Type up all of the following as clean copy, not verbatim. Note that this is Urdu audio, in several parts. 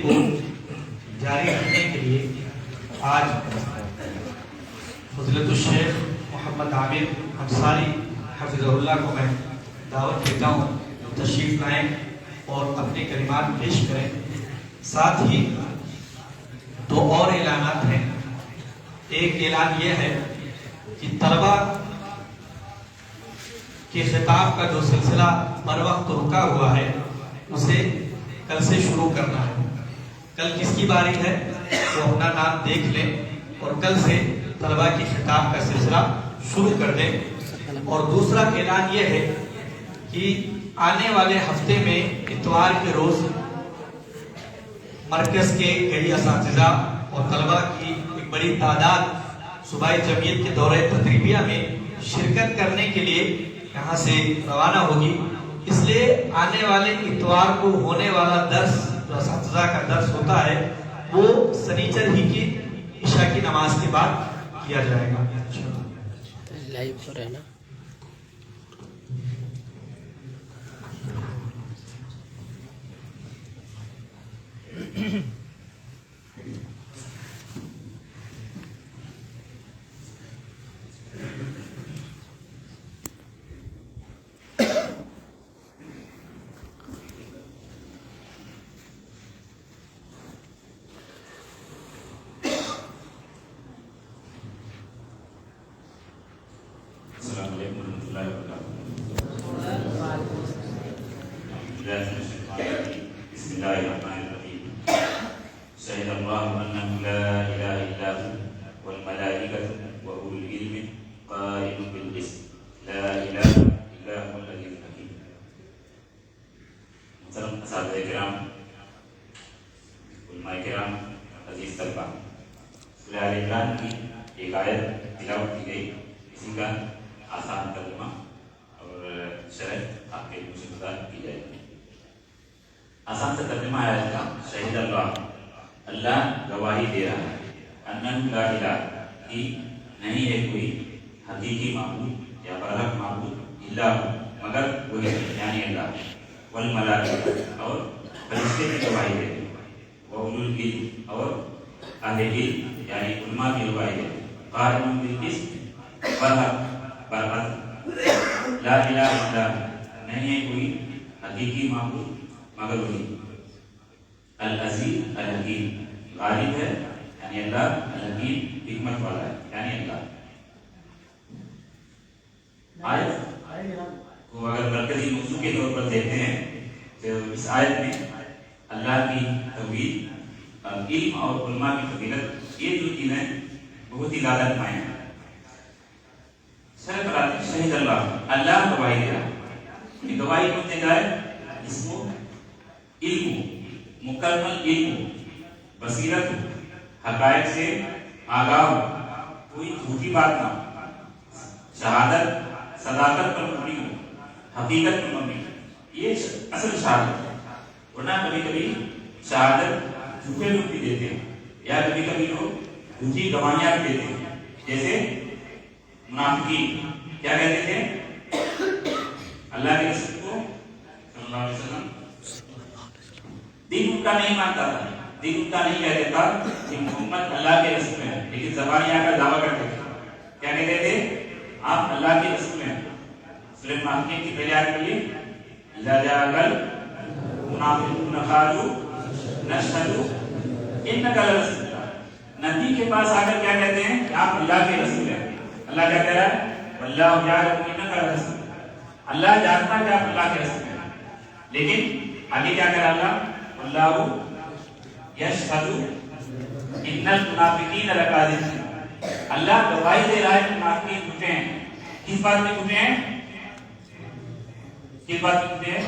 کو جاری رکھنے کے لیے آج فضیلت الشیخ محمد عامر انصاری حفظہ اللہ کو میں دعوت دیتا ہوں تشریف لائیں اور اپنے کلمات پیش کریں۔ ساتھ ہی دو اور اعلانات ہیں۔ ایک اعلان یہ ہے کہ طلبہ کے خطاب کا جو سلسلہ بر وقت رکا ہوا ہے اسے کل سے شروع کرنا ہے۔ کل کس کی باری ہے وہ اپنا نام دیکھ لیں اور کل سے طلبہ کی خطاب کا سلسلہ شروع کر دیں۔ اور دوسرا اعلان یہ ہے کہ آنے والے ہفتے میں اتوار کے روز مرکز کے کئی اساتذہ اور طلبہ کی ایک بڑی تعداد صوبائی جمعیت کے دورہ تدریبیہ میں شرکت کرنے کے لیے یہاں سے روانہ ہوگی۔ اس لیے آنے والے اتوار کو ہونے والا درس جو اساتذہ کا درس ہوتا ہے وہ سنیچر ہی کی عشاء کی نماز کے بعد کیا جائے گا۔ لائیو ہو رہا ہے نا؟ السلام علیکم ورحمۃ اللہ وبرکاتہ۔ بسم اللہ الرحمن الرحیم۔ شہد اللہ انہ لا الہ الا هو والملائکۃ واولو العلم قائما بالقسط لا الہ الا هو العلی الحکیم۔ محترم اساتذہ کرام، علماء کرام، عزیز طلبہ، سورہ آل عمران کی ایک آیت تلاوت کی گئی، اسی کا آسان ترجمہ اور شرح آپ کے علم سے گزار کی جائے گی۔ آسان سے ترجمہ ہے اس کا، شہید اللہ گواہی دے رہا ہے، انہ لا الہ کہ نہیں ہے کوئی حقیقی معبود یا برحق معبود الا مگر وہی یعنی اللہ، والملائکۃ اور فرشتے کی گواہی دے رہے، واولو العلم اور اہل علم یعنی علماء کی گواہی دے رہے، قائما بالقسط برحق لا الہ الا نہیں ہے کوئی حقیقی معبود مگر وہی، العزیز الحکیم غالب ہے یعنی اللہ، الحکیم حکمت والا ہے یعنی اللہ۔ آیت کو اگر مرکزی موضوع کے طور پر دیکھتے ہیں تو اس آیت میں اللہ کی توحید، علم اور علماء کی فضیلت، یہ دو چیزیں بہت ہی زیادہ نمایاں ہیں۔ شہید اللہ گواہی دے رہا ہے، گواہی کون دے رہا ہے؟ اس کو علم، مکمل علم، بصیرت، حقائق سے آگاہ، کوئی جھوٹی بات نہ ہو، شہادت صداقت پر مبنی ہو، حقیقت پر مبنی ہو، یہ اصل شہادت ہے۔ ورنہ کبھی کبھی شہادت جھوٹے لوگ بھی دیتے ہیں یا کبھی کبھی لوگ جھوٹی گواہیاں بھی دیتے ہیں، جیسے منافقین کیا کہتے تھے؟ اللہ کے رسول کو صلی اللہ علیہ وسلم دین ان کا نہیں مانتا تھا، دین ان کا نہیں کہہ دیتا کہ محمد اللہ کے رسول ہیں، لیکن زبانی آ کر دعویٰ کرتے تھے، کیا کہتے تھے؟ آپ اللہ کے رسول ہیں۔ سورہ منافقین کی پہلی آیت پڑھیے، اذا جاءک المنافقون قالوا نشهد انک لرسول اللہ۔ نبی کے پاس آ کر کیا کہتے ہیں کہ آپ اللہ کے رسول ہیں۔ اللہ کیا کہہ رہا ہے؟ واللہ یعلم انک لرسول، اللہ جانتا کہ آپ اللہ کے رسول ہیں، لیکن آگے کیا کہہ رہا اللہ؟ واللہ یشہد ان المنافقین لکاذبون، اللہ گواہی دے رہا ہے کہ منافقین جھوٹے ہیں۔ کس بات میں جھوٹے ہیں؟ کس بات میں جھوٹے ہیں؟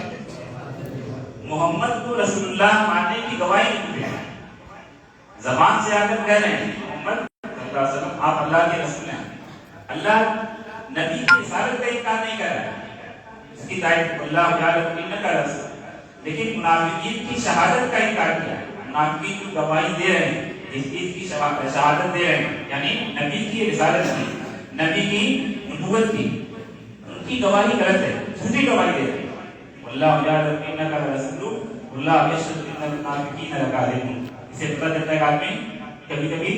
محمد کو رسول اللہ ماننے کی گواہی میں جھوٹے ہیں۔ زبان سے آ کر کہہ رہے ہیں محمد صلی اللہ علیہ وسلم آپ اللہ کے رسول ہیں۔ اللہ نبی کی رسالت کا انکار نہیں کر رہا ہے، اس کی تائید اللہ یعلم انک لرسول، لیکن منافقین کی شہادت کا انکار کیا ہے۔ منافقین جو گواہی دے رہے ہیں، اس چیز کی شہادت دے رہے ہیں، یعنی نبی کی رسالت کی، نبی کی نبوت کی، ان کی گواہی غلط ہے، جھوٹی گواہی دے رہے ہیں۔ واللہ یعلم انک لرسول، واللہ یشہد ان المنافقین لکاذبون. اسے پتہ چلتا ہے کہ آدمی کبھی کبھی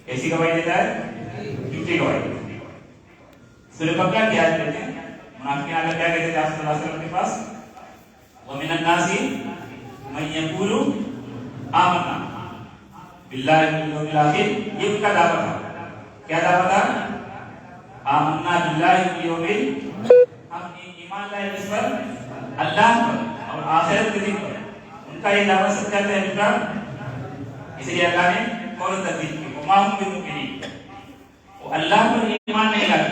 ایسی گواہی دیتا ہے جھوٹی گواہی دیتا ہے. سورہ بقرہ کی آیت لیتے ہیں. منافقین آگے کیا کہتے تھے آپ صلی اللہ علیہ وسلم کے پاس؟ وَمِنَ النَّاسِ مَن يَقُولُ آمَنَّا بِاللَّهِ وَالْيَوْمِ الْآخِرِ. یہ ان کا دعویٰ تھا. کیا دعویٰ تھا؟ آمنا باللہ والیوم. ہم ایمان لائے اس پر اللہ پر اور آخرت کے دن پر. ان کا یہ دعویٰ سچا تھا ان کا. اس لیے اللہ نے فوراً تصدیق کی. وما هم بمؤمنین. وہ اللہ پر ایمان نہیں لاتے,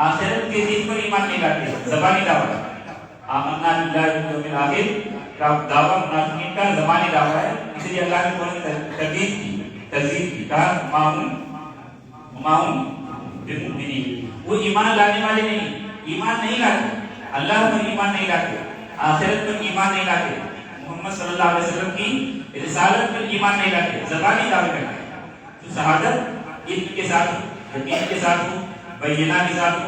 آخرت کے دن پر ایمان نہیں لاتے. زبانی دعویٰ آمنا باللہ والیوم الآخر کا دعویٰ منافقین کا زبانی دعویٰ ہے. اس لیے اللہ نے فوراً تصدیق کی. کہا وما هم بمؤمنین. وہ ایمان لانے والے نہیں, ایمان نہیں لاتے, اللہ پر ایمان نہیں لاتے, آخرت پر ایمان نہیں لاتے, محمد صلی اللہ علیہ وسلم کی رسالت پر ایمان نہیں لاتے. زبانی دعوے کرتے ہیں. تو شہادت علم کے ساتھ ہو, یقین کے ساتھ ہو, بینہ کے ساتھ ہو,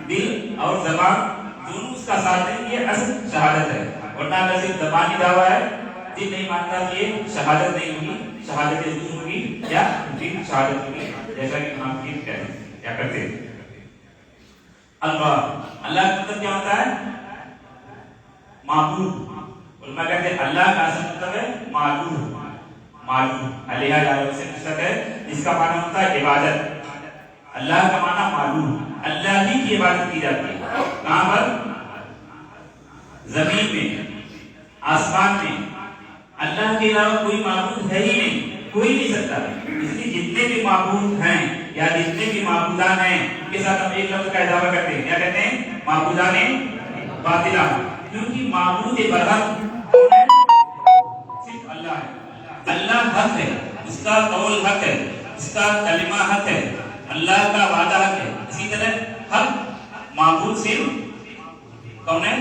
دل اور زبان دونوں اس کا ساتھ ہے, یہ اصل شہادت ہے. ورنہ اگر صرف زبانی دعویٰ ہے, دل نہیں مانتا کہ یہ شہادت نہیں ہوگی, شہادت ضرور ہوگی یا دل شہادت ہوگی, جیسا کہ ہم کیا کرتے ہیں. اللہ کا مطلب کیا ہوتا ہے؟ معبود. علماء کہتے ہیں اللہ کا اصل مطلب ہے معبود. معبود علیہ علیہ سے مشتق ہے, جس کا معنی ہوتا ہے عبادت. اللہ کا معنی معبود, اللہ ہی کی عبادت کی جاتی ہے. کہاں پر؟ زمین میں, آسمان میں. اللہ کے علاوہ کوئی معبود ہے ہی نہیں, کوئی نہیں سکتا. اس لیے جتنے بھی معبود ہیں یا جتنے بھی معبودان ہیں ان کے ساتھ ہم ایک لفظ کا اضافہ کرتے ہیں. کیا کہتے ہیں؟ معبودان باطلہ. کیونکہ معبود برحق صرف اللہ ہے. اللہ حق ہے, اس کا قول حق ہے, اس کا کلمہ حق ہے, اللہ کا وعدہ حق ہے. اسی طرح حق معبود صرف کون ہے؟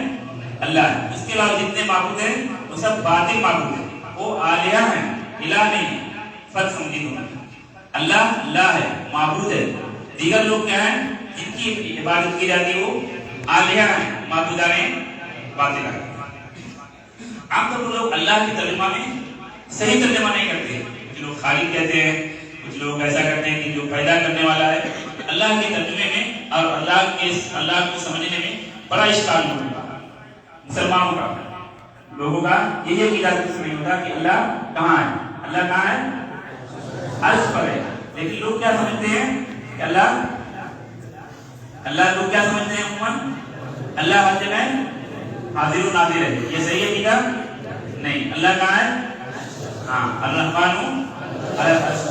اللہ ہے. اس کے علاوہ جتنے معبود ہیں وہ سب باطل معبود ہیں, وہ آلیہ ہیں, الہ نہیں. فرق سمجھی دوں. اللہ اللہ ہے, معبود ہے. دیگر لوگ کیا ہیں جن کی عبادت کی جاتی ہے وہ آلیہ ہیں, معبودان باطلہ ہیں. عام طور پر لوگ اللہ کے ترجمہ میں صحیح ترجمہ نہیں کرتے. کچھ لوگ خالق کہتے ہیں, کچھ لوگ ایسا کرتے ہیں کہ جو پیدا کرنے والا ہے. اللہ کے ترجمے میں اور اللہ کو سمجھنے میں بڑا اشکال ہوتا ہے. مسلمانوں کا, لوگوں کا یہ عقیدہ نہیں ہوتا کہ اللہ کہاں ہے. اللہ کہاں ہے؟ عرش پر ہے. لیکن لوگ کیا سمجھتے ہیں کہ اللہ لوگ کیا سمجھتے ہیں عموماً اللہ ہر جگہ حاضر و ناظر ہے. یہ صحیح عقیدہ نہیں. اللہ کہاں ہے؟ ہاں, الرحمن علی العرش.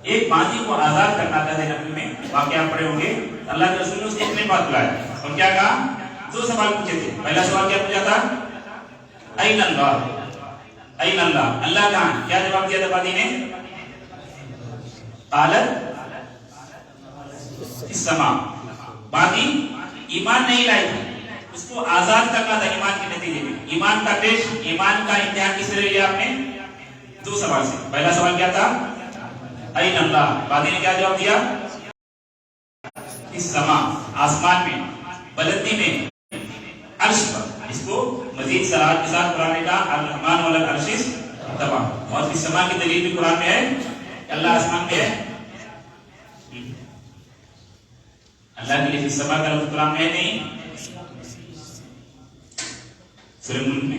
ایک باندھی کو آزاد کرنا تھا نبی میں, واقعہ پڑھے ہوں گے. اللہ کے رسول نے اس کو اپنے پاس بلایا اور کیا کہا؟ دو سوال پوچھے تھے. پہلا سوال کیا پوچھا تھا؟ این اللہ, این اللہ, اللہ کہاں ہے؟ کیا جواب دیا تھا باندھی نے؟ قالت السماء. باندھی ایمان نہیں لائی تھی, اس کو آزاد کرنا تھا ایمان کے نتیجے میں. ایمان کا ٹیسٹ, ایمان کا امتحان کس طرح لیا آپ نے؟ دو سوال سے. پہلا سوال کیا تھا؟ این اللہ. باندھی نے کیا جواب دیا؟ السماء, آسمان میں, بلندی میں, عرش پر. اس کو مزید صراحت کے ساتھ قرآن نے کہا الرحمن علی العرش استوى. اور اس سما کی دلیل بھی قرآن میں ہے کہ اللہ آسمان پہ ہے. اللہ کے لیے اس سما کا لفظ قرآن میں ہے نہیں, سورہ ملک میں.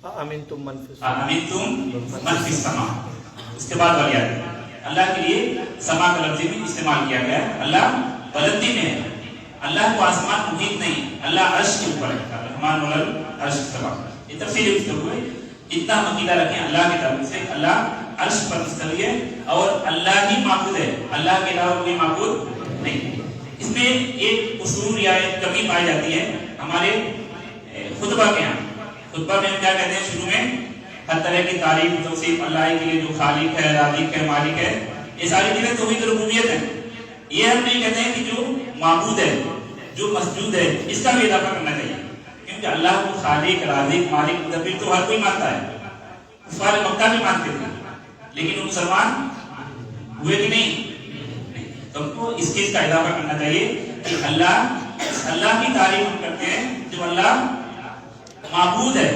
امنتم من فی السماء. اس کے بعد والی آیت اللہ کے لیے سما کا لفظ بھی استعمال کیا گیا ہے. اللہ بلندی میں ہے, اللہ کو آسمان محیط نہیں, اللہ عرش کے اوپر ہے. الرحمن علی العرش استوى. یہ تفصیل گفتگو ہے. اتنا عقیدہ رکھیں اللہ کی طرف سے, اللہ عرش پر مستوی ہے اور اللہ ہی معبود ہے, اللہ کے علاوہ کوئی معبود نہیں. اس میں ایک قصور یا ایک کمی پائی جاتی ہے ہمارے خطبہ کے یہاں. خطبہ میں ہم کیا کہتے ہیں شروع میں؟ ہر طرح کی تعریف توصیف اللہ کے لیے, جو خالق ہے, رازق ہے, مالک ہے, یہ ساری چیزیں توحید ربوبیت ہیں. یہ ہم نہیں کہتے ہیں کہ جو معبود ہے, جو مسجود ہے, اس کا بھی اضافہ کرنا چاہیے. کیونکہ اللہ کو خالق, رازق, مالک, مدبر تو ہر کوئی مانتا ہے. کفار مکہ بھی مانتے تھے, لیکن وہ مسلمان ہوئے کہ نہیں. تو ہم کو اس چیز کا اضافہ کرنا چاہیے کہ اللہ کی تعریف ہم کرتے ہیں جو اللہ معبود ہے،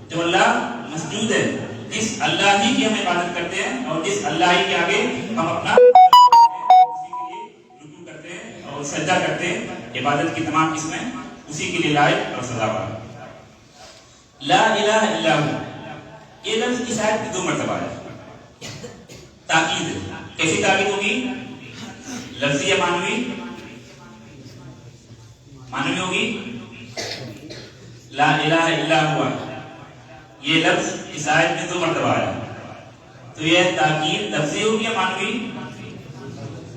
جو اللہ مسجود ہے، جس اللہ ہی کی ہم عبادت کرتے ہیں اور جس اللہ ہی کے آگے ہم اپنا اسی کے لیے رکوع کرتے ہیں اور سجدہ کرتے ہیں، عبادت کی تمام قسمیں اسی کے لیے لائق اور سزاوار۔ لا الہ الا ہو، یہ لفظ اس آیت میں 2 مرتبہ ہے، تاکید ہے۔ کیسی تاکید ہوگی؟ لفظی یا معنوی؟ معنوی ہوگی۔ لا الہ الا ہوا، یہ لفظ اس آیت میں 2 مرتبہ ہے، تو یہ تاکید لفظی ہوگی یا معنوی؟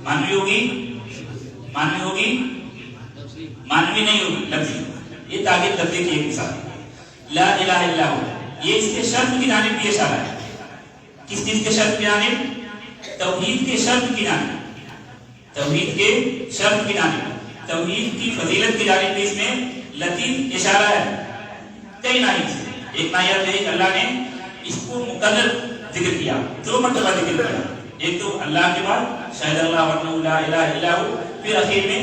معنوی ہوگی، معنوی ہوگی، معنوی نہیں ہوگی، لفظی۔ یہ تاکید لفظی کی ایک مثال ہے۔ لا الہ الا ہو، یہ اس کے شرط کی جانب بھی اشارہ ہے۔ کس چیز کے شرط کی جانب؟ توحید کے شرط کی جانب، توحید کے شرط کی جانب، توحید کی فضیلت کی جانب بھی اس میں لطیف اشارہ ہے۔ کئی نائب سے ایک نائب ہے کہ اللہ نے اس کو مقرر ذکر کیا، 2 مرتبہ ذکر کیا، ایک تو اللہ کے بعد شاہد اللہ وحدہ لا الہ الا ہو، پھر اخیر میں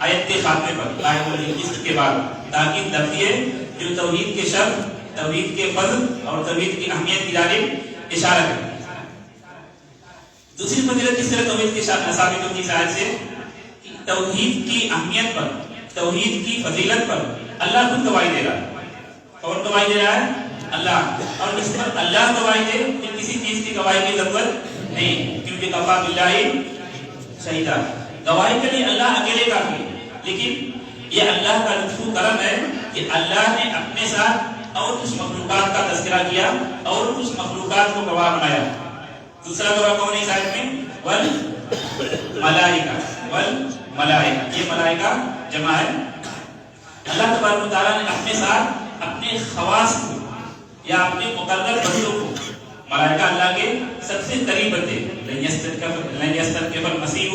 آیت کے خاتمے پر آیت القسط کے بعد تاکید لفظی ہے جو توحید کے شرط، توحید کے فضل اور توحید کی اہمیت کی جانب اشارہ کرتی ہے۔ دوسری فضیلت کس طرح توحید کے ثابت ہوتی ہے؟ آیت سے کہ توحید کی اہمیت پر، توحید کی فضیلت پر اللہ خود گواہی دے رہا ہے۔ کون گواہی دے رہا ہے؟ اللہ۔ اور اس پر اللہ گواہی دے تو کسی چیز کی گواہی کی ضرورت نہیں، کیونکہ کفا باللہ شہیدا، گواہی کے لیے اللہ اکیلے کافی ہے۔ لیکن یہ اللہ کا لطف و کرم ہے کہ اللہ نے اپنے ساتھ اور کچھ مخلوقات کا تذکرہ کیا اور کچھ مخلوقات کو گواہ بنایا۔ دوسرا گواہ کون ہے اس آیت میں؟ والملائکہ، والملائکہ، یہ ملائکہ جمع ہے۔ اللہ تبارک و تعالیٰ نے اپنے ساتھ اپنے خواص کو یا اپنے مقرر بندوں کو، ملائکہ اللہ کے سب سے قریب بندے، لن یستنکف المسیح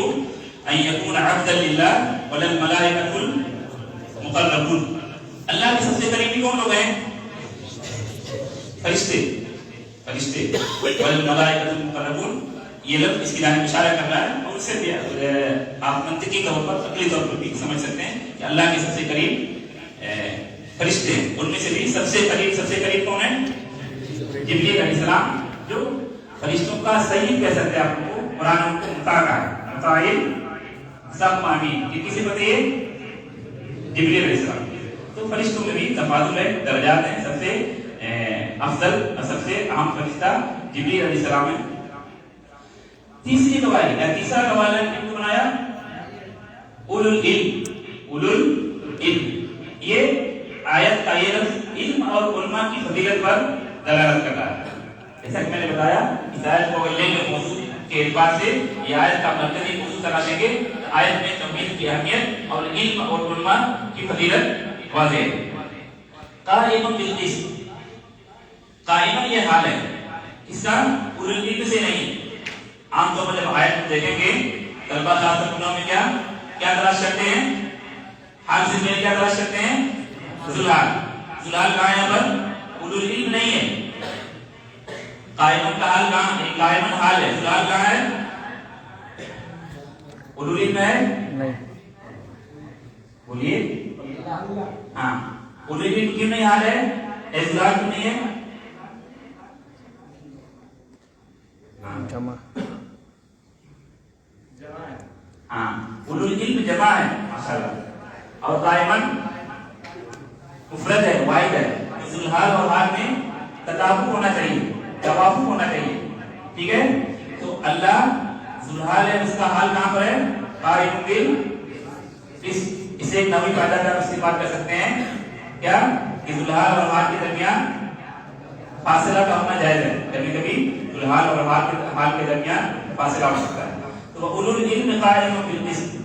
ان یکون عبدا للہ وللملائکۃ المقربون۔ اللہ کے سب سے قریبی کون لوگ ہیں؟ فرشتے، فرشتے، والملائکۃ المقربون۔ یہ لفظ اس کی جانب اشارہ کر رہا ہے، اور اس سے بھی آپ منطقی طور پر، عقلی طور پر بھی سمجھ سکتے ہیں کہ اللہ کے سب سے قریب فرشتے ہیں۔ ان میں سے بھی سب سے قریب کون ہے؟ جبریل علیہ السلام، جو فرشتوں کا سید کہہ سکتے ہیں آپ کو، قرآن ان کو مطاع کا ہے، مطاعل سب امین، یہ کسی بتائیے؟ جبریل علیہ السلام۔ تو فرشتوں میں بھی تفاضل ہے، درجات ہیں، سب سے افضل اور سب سے اہم فرشتہ جبریل علیہ السلام ہے۔ تیسری گواہی، تیسرا گواہ کن کو بنایا؟ اولو العلم، اولو العلم۔ یہ آیت کا یہ لفظ علم اور علماء کی فضیلت پر دلالت کرتا ہے۔ جیسا کہ میں نے بتایا، اس آیت کو علم کے موضوع کے اعتبار سے یہ آیت کا مرکزی موضوع قرار دیں گے۔ آیت میں توحید کی اہمیت اور علم اور علماء کی فضیلت واضح ہے۔ قائم بالقسط، قائمہ یہ حال ہے، اس کا اولو العلم سے نہیں۔ عام طور پر جب آیت کو دیکھیں گے طلبہ خاص طور میں کیا تلاش کرتے ہیں؟ حال سے میں کیا تلاش کرتے ہیں؟ ذوالحال۔ ذوالحال کہاں ہے؟ یہاں پر اولو العلم نہیں ہے۔ قائمن کا حال کہاں ہے؟ قائمن حال ہے، ذوالحال کہاں ہے؟ اولو العلم ہے؟ نہیں، بولیے۔ ہاں، اولو العلم کیوں نہیں حال ہے؟ ذوالحال کیوں نہیں ہے؟ جمع، ہاں، اولو العلم جمع ہے ماشاءاللہ، اور قائمن مفرد ہے، واحد ہے۔ ذوالحال اور حال میں تطابق ہونا چاہیے، توافق ہونا چاہیے، ٹھیک ہے؟ تو اللہ ذوالحال ہے، اس کا حال کہاں پر ہے؟ قائم بالقسط۔ اسے ایک نوی پیدا کر اس کی بات کر سکتے ہیں کیا؟ کہ ذوالحال اور حال کے درمیان فاصلہ کا ہونا جائز ہے، کبھی کبھی ذوالحال اور حال کے درمیان فاصلہ ہو سکتا ہے۔ تو اولو العلم قائم بالقسط،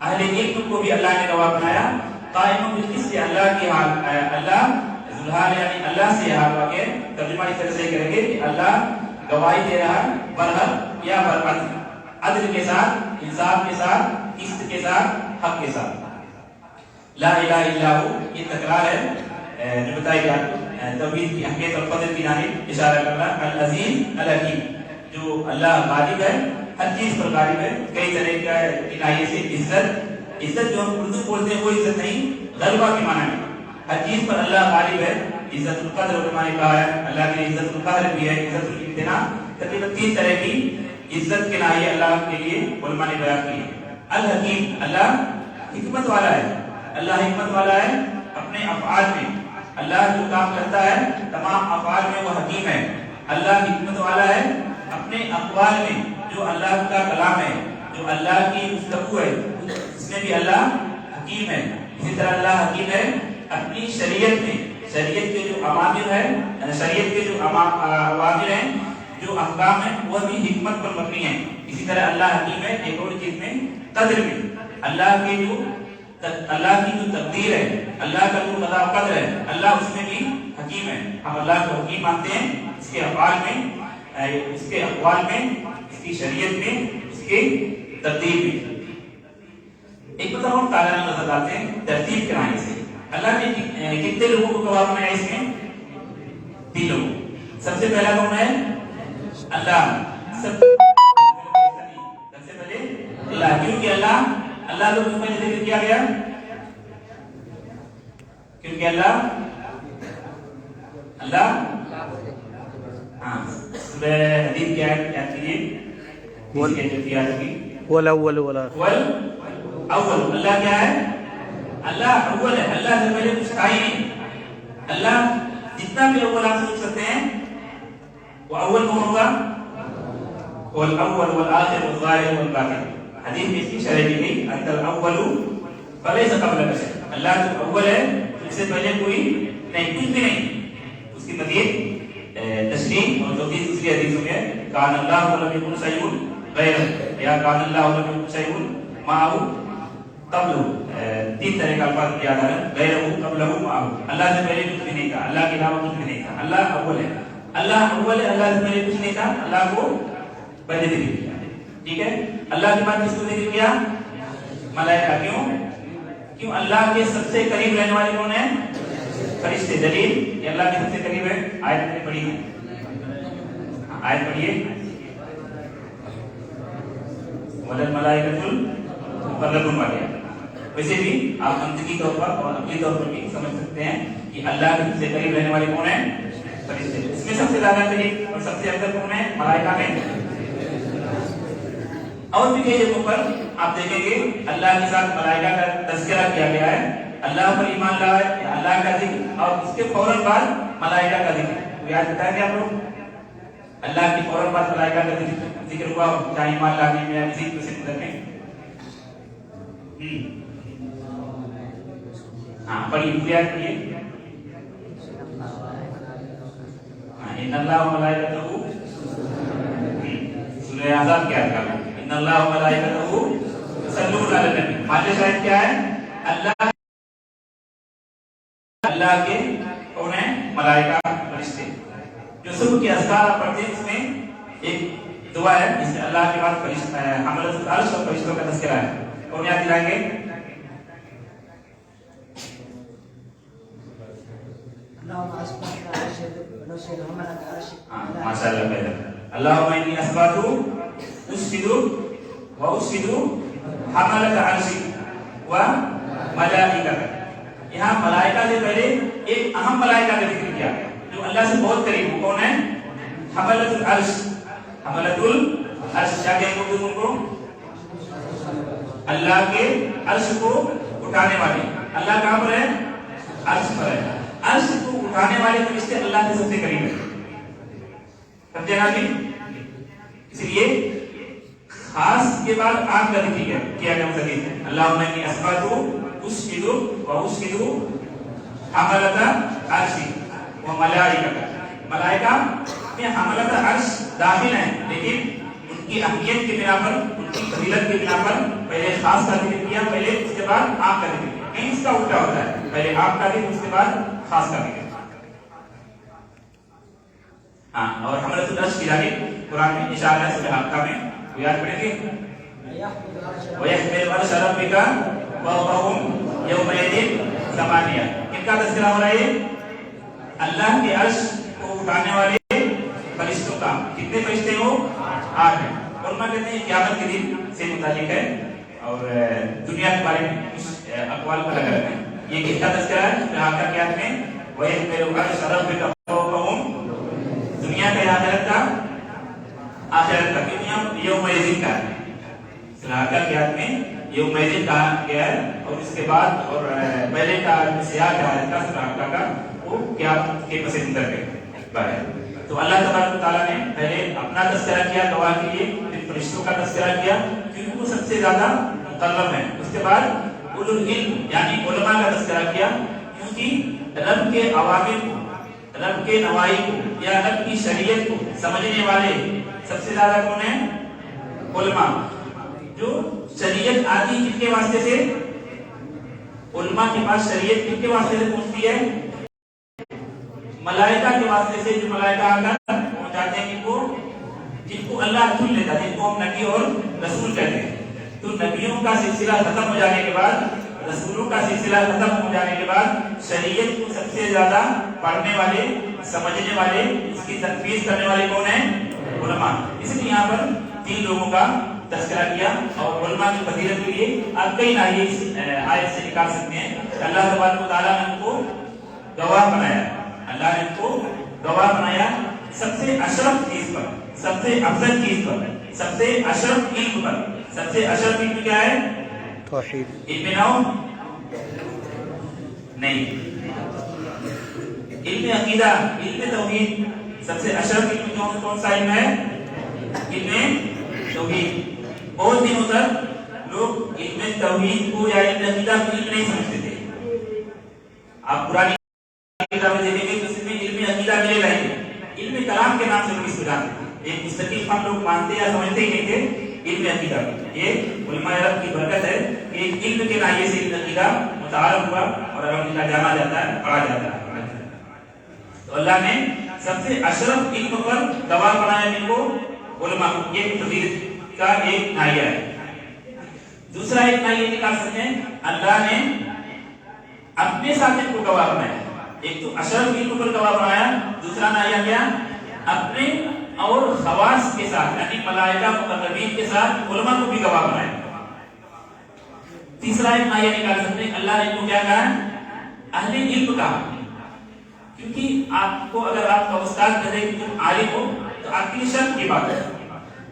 اہل علم کو بھی اللہ نے گواہ بنایا۔ قائم بالقسط، اللہ کی حال، اللہ ذوالحال یعنی اللہ سے حال واقع، ترجمہ اس طرح سے کریں گے کہ اللہ گواہی دے رہا ہے برحق یا برعدل، عدل کے ساتھ، انصاف کے ساتھ، قسط کے ساتھ، حق کے ساتھ۔ لا الہ الا ہو، یہ تکرار ہے جو بتائی گیا، توحید کی اہمیت اور فضل کی جانب اشارہ کرنا۔ العزیز الحکیم، جو اللہ غالب ہے، ہر چیز پر غالب ہے، کئی طرح کا عنایت سے عزت جو ہم اردو بولتے ہیں وہ عزت نہیں، غلبہ کے معنی میں، ہر چیز پر اللہ غالب ہے. عزت القدر علماء نے کہا ہے اللہ کی عزت القہر بھی ہے, عزت الامتناع. تقریباً 3 طرح کی عزت کے نائی اللہ کے لیے علماء نے بیان کی ہے. الحکیم, اللہ حکمت والا ہے. اللہ حکمت والا ہے اپنے افعال میں. اللہ جو کام کرتا ہے تمام افعال میں وہ حکیم ہے. اللہ حکمت والا ہے اپنے اقوال میں, جو اللہ کا کلام ہے, جو اللہ کی گفتگو ہے, اس میں بھی اللہ حکیم ہے. اسی طرح اللہ حکیم ہے اپنی شریعت میں. شریعت کے جو اوامر ہے, شریعت کے جو اوامر ہیں, جو احکام ہیں, وہ بھی حکمت پر مبنی ہیں. اسی طرح اللہ حکیم ہے ایک اور چیز میں, قدر میں. اللہ کی جو تقدیر ہے, اللہ کا جو قضاء و قدر ہے, اللہ اس میں بھی حکیم ہے. ہم اللہ کو حکیم مانتے ہیں اس کے افعال میں, اس کے اقوال میں, اس کی شریعت میں, اس کی تقدیر میں. ایک مطلب ہم تعالیٰ نے نظر آتے ہیں ترتیب کے معنی سے. اللہ نے کتنے لوگوں کو گواہ بنایا اس میں؟ 3 لوگ. سب سے پہلا کون ہے؟ اللہ. سب سے پہلے اللہ, کیونکہ اللہ کو کیوں پہلے ذکر کیا گیا؟ کیونکہ اللہ ہاں سورہ حدید کی آیت یاد کیجیے. والاول والآخر. اول اللہ کیا ہے؟ اللہ اول ہے. اللہ سے پہلے کچھ تھا ہی نہیں. اللہ جتنا بھی اول آپ سوچ سکتے ہیں وہ اول کون ہوگا؟ والاول والآخر والظاہر والباطن. حدیث میں اس کی شرح کی گئی انت الاول فلیس قبلک شیء. اللہ جو اول ہے اس سے پہلے کوئی نہیں, کچھ بھی نہیں. اس کی مزید تشریح اور جو دوسری حدیثوں میں کان اللہ ولم یکن شیء غیرہ, یا کان اللہ ولم یکن شیء معه قبلہ. 3 طرح کا الفاظ یاد آ رہا ہے, غیرہ قبلہ معه. اللہ سے پہلے کچھ بھی نہیں تھا, اللہ کے علاوہ کچھ بھی نہیں تھا. اللہ اول ہے. اللہ اول ہے, اللہ سے پہلے کچھ نہیں تھا. اللہ کو پہلے ذکر کیا. ٹھیک ہے. اللہ کے بعد کس کو ذکر کیا؟ ملائکہ. کیوں اللہ کے سب سے قریب رہنے والے کون ہیں؟ فرشتے. دلیل یہ اللہ کے سب سے قریب ہے, آیت میں نے پڑھی ہے. آیت پڑھیے, وَلَلْمَلَائِكَةُ مُقَرَّبُونَ والی. ویسے بھی آپ منطقی طور پر اور عقلی طور پر بھی سمجھ سکتے ہیں کہ اللہ کے سب سے قریب رہنے والے کون ہیں؟ فرشتے. اس میں سب سے زیادہ قریب اور سب سے افضل کون ہے؟ ملائکہ میں. اور بھی کئی جگہوں پر آپ دیکھیں گے اللہ کے ساتھ ملائکہ کا تذکرہ کیا گیا ہے. اللہ پر ایمان لائے, اللہ کا ذکر, اور اس کے فوراً بعد ملائکہ کا ذکر. یاد بتائیں گے آپ لوگ, اللہ کی فوراً بعد ملائکہ کا ذکر ہوا, چاہے ایمان لانے میں یا کسی دوسرے مدد میں. ہاں پڑھیے, یاد پڑھیے. ان اللہ و ملائکتہ, سورہ احزاب کیا ہے؟ ان اللہ و ملائکتہ یصلون علی النبی. معنی شاید کیا ہے؟ اللہ کے کون ہیں؟ ملائکہ, فرشتے. جو صبح کے اذکار پڑھتے ہیں اس میں ایک دعا ہے جس میں اللہ کے بعد حملۃ العرش اور فرشتوں کا تذکرہ ہے. کون یاد دلائیں گے؟ ماشاء اللہ بہتر. اللہم انی اثبات اشہد و اشہد حملۃ العرش و ملائکہ. یہاں ملائکہ سے پہلے ایک اہم ملائکہ کا ذکر کیا جو اللہ سے بہت قریب. وہ کون ہے؟ حملۃ العرش. حملۃ العرش کیا کہیں گے ان کو؟ اللہ کے عرش کو اٹھانے والے. اللہ کہاں پر ہے؟ عرش پر ہے. عرش کو اٹھانے والے فرشتے اللہ کے سب سے قریب ہیں. سمجھے نا جی؟ اس لیے خاص کے بعد آپ کا ذکر کیا گیا مزید ہے. اللہم انی اثبات اشہد و اشہد حملۃ العرش و ملائکہ. ملائکہ میں حملۃ العرش داخل ہیں, لیکن ان کی اہمیت کی بنا پر, ان کی فضیلت کی بنا پر پہلے خاص کا ذکر کیا, پہلے اس کے بعد آپ کا ذکر کیا. نہیں, اس کا الٹا ہوتا ہے, پہلے آپ کا ذکر اس کے بعد خاص کا ذکر. ہاں, اور حملۃ العرش کی جانب قرآن میں اشارہ ہے سورہ حاقہ میں, وہ یاد پڑھیں گے. وَيَحْمِلُ عَرْشَ رَبِّكَ فَوْقَهُمْ يَوْمَئِذٍ ثَمَانِيَةٌ. کن کا تذکرہ ہو رہا ہے؟ اللہ کے عرش کو اٹھانے والے فرشتوں کا. کتنے فرشتے ہو؟ 8 ہیں. علماء کہتے ہیں قیامت کے دن سے متعلق ہے, اور دنیا کے بارے میں کچھ اقوال الگ الگ ہیں. یہ کس کا تذکرہ ہے؟ آخر کیا میں وَيَحْمِلُ عَرْشَ رَبِّكَ فَوْقَهُمْ، دنیا کا یا آخرت کا؟ آخرت کا، کیونکہ ہم یوم الدین کا ہے، آخر کیا میں یوم الدین کہا گیا ہے، اور اس کے بعد اور پہلے کا سیاق ہے کا سراقہ کا وہ قیامت کے پس منظر کے بارے۔ تو اللہ تبارک و تعالیٰ نے پہلے اپنا تذکرہ کیا گواہ کے لیے، پھر فرشتوں کا تذکرہ کیا کیونکہ وہ سب سے زیادہ مکرم ہے، اس کے بعد اولو العلم یعنی علماء کا تذکرہ کیا کیونکہ رب کے اوامر کو، رب کے نواہی کو یا رب کی شریعت کو سمجھنے والے سب سے زیادہ کون ہیں؟ علماء۔ جو شریعت آتی کن کے واسطے سے؟ علماء کے پاس شریعت کن کے واسطے سے پہنچتی ہے؟ ملائکہ کے واسطے سے، جو ملائکہ آ کر پہنچاتے ہیں جن کو اللہ چن لیتا ہے، جن کو ہم نبی اور رسول کہتے ہیں۔ تو نبیوں کا سلسلہ ختم ہو جانے کے بعد، رسولوں کا سلسلہ ختم ہو جانے کے بعد شریعت کو سب سے زیادہ پڑھنے والے، سمجھنے والے، اس کی تنفیذ کرنے والے کون ہیں؟ علماء۔ اس لیے یہاں پر 3 لوگوں کا تذکرہ کیا، اور علماء کی فضیلت کے لیے آپ کئی ناحیے اس آیت سے نکال سکتے ہیں۔ اللہ تبارک و تعالیٰ نے ان کو گواہ بنایا، اللہ نے ان کو گواہ بنایا سب سے اشرف چیز پر، سب سے افضل چیز پر، سب سے اشرف علم پر۔ سب سے اشرف علم کیا ہے؟ توحید۔ علم نو نہیں، علم عقیدہ، علم توحید۔ سب سے اشرف علم کون سا علم ہے؟ علم توحید۔ بہت دنوں تک لوگ علم توحید کو یا علم عقیدہ کو علم نہیں سمجھتے تھے۔ آپ پرانی کتابیں دیکھیں گے تو اس میں علم عقیدہ ملے رہیں گے، علم کلام کے نام سے لوگ اس کو جانتے ہیں۔ ایک مستقل ہم لوگ مانتے یا سمجھتے ہی نہیں تھے علم عقیدہ۔ یہ علماء عرب کی برکت ہے کہ ایک علم کے ناحیے سے علم عقیدہ متعارف ہوا اور الحمدللہ جانا جاتا ہے، پڑھا جاتا ہے۔ تو اللہ نے سب سے اشرف علم پر گواہ بنایا جن کو؟ علماء کو۔ یہ فضیلت کا ایک ناحیہ ہے۔ دوسرا ایک ناحیہ نکال سکتے ہیں، اللہ نے اپنے ساتھ ان کو گواہ بنایا۔ ایک تو اشرف علم پر گواہ بنایا، دوسرا ناحیہ کیا؟ اپنے اور خواص کے ساتھ یعنی ملائکہ مقربین کے ساتھ علماء کو بھی گواہ بنایا۔ تیسرا ایک ناحیہ نکال سکتے ہیں، اللہ نے ان کو کیا کہا؟ اہل علم کہا، کیونکہ آپ کو اگر آپ کا استاد کہہ دے کہ تم عالم ہو تو آپ کی شرف کی بات ہے،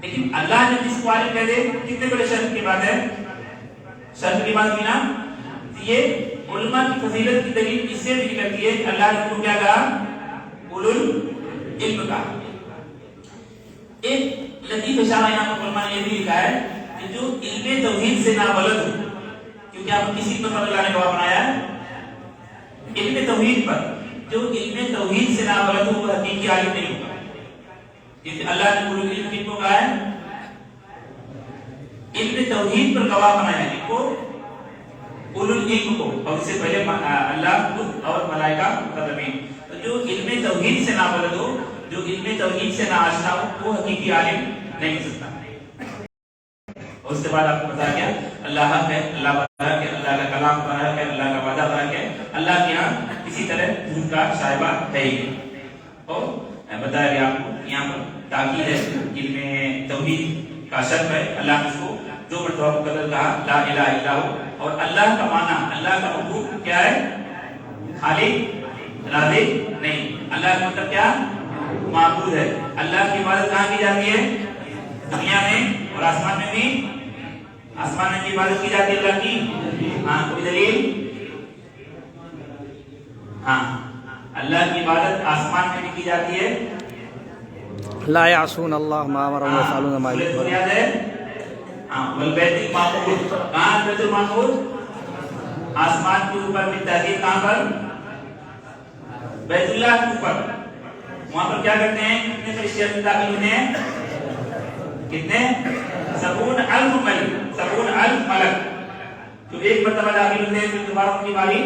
لیکن اللہ نے جس کو عالم کہہ دے کتنے بڑے شرف کی بات ہے؟ شرف کی بات ہوئی نا۔ یہ علماء کی فضیلت کی دلیل اس سے بھی نکلتی ہے کہ اللہ نے ان کو کیا کہا؟ اولو العلم کہا۔ ایک لطیف اشارہ یہاں پر علماء نے یہ بھی لکھا ہے کہ جو علم توحید سے نابلد ہو، کیونکہ آپ کسی پر اللہ نے گواہ بنایا ہے علم توحید پر، جو علم توحید سے نابلد ہو وہ حقیقی عالم نہیں ہوگا، کیونکہ اللہ نے اولو العلم کن کو کہا ہے؟ علم توحید پر گواہ بنایا ہے، جن کو اولو العلم کو، اور اس سے پہلے اللہ خود اور ملائکہ مقربین۔ تو جو علم توحید سے نابلد ہو، جو علم توحید سے ناآشنا ہو، وہ حقیقی عالم نہیں ہو سکتا۔ اور اس کے بعد آپ کو بتا گیا اللہ حق ہے، اللہ برحق ہے، اللہ کا کلام برحق ہے، اللہ کا وعدہ برحق ہے، اللہ کے یہاں کسی طرح جھوٹ کا شائبہ ہے ہی نہیں۔ اور بتایا گیا آپ کو یہاں پر تاکید ہے، علم توحید کا شرط ہے، اللہ نے اس کو 2 مرتبہ مقرر کہا لا الہ الا ہو۔ اور اللہ کا معنی، اللہ کا مفہوم کیا ہے؟ خالق رازق نہیں، اللہ کا مطلب کیا؟ معبود ہے۔ اللہ کی عبادت کہاں کی جاتی ہے؟ دنیا میں اور آسمان میں بھی۔ آسمان میں بھی عبادت کی جاتی ہے اللہ کی؟ ہاں، کوئی دلیل؟ ہاں، اللہ کی عبادت آسمان میں بھی کی جاتی ہے۔ لا يعصون الله ما امرهم ويفعلون ما يؤمرون۔ یاد ہے؟ ہاں، والبیت المعمور، کہاں بیت المعمور؟ آسمان کے اوپر بالتحقیق، کہاں پر؟ بیت اللہ کے اوپر۔ وہاں پر کیا کرتے ہیں؟ کتنے فرشتے داخل ہوتے ہیں؟ کتنے؟ 70,000 ملک، 70,000 ملک جو ایک مرتبہ داخل ہوتے ہیں پھر دوبارہ ان کی باری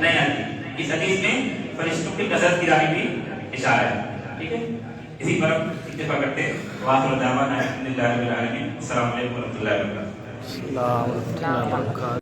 نہیں آتی۔ اس حدیث میں فرشتوں کی کثرت کی جانب بھی اشارہ ہے، ٹھیک ہے؟ اسی پر ہم اتفاق کرتے ہیں۔ وآخر دعوانا الحمدللہ رب العالمین۔ السلام علیکم ورحمۃ اللہ وبرکاتہ۔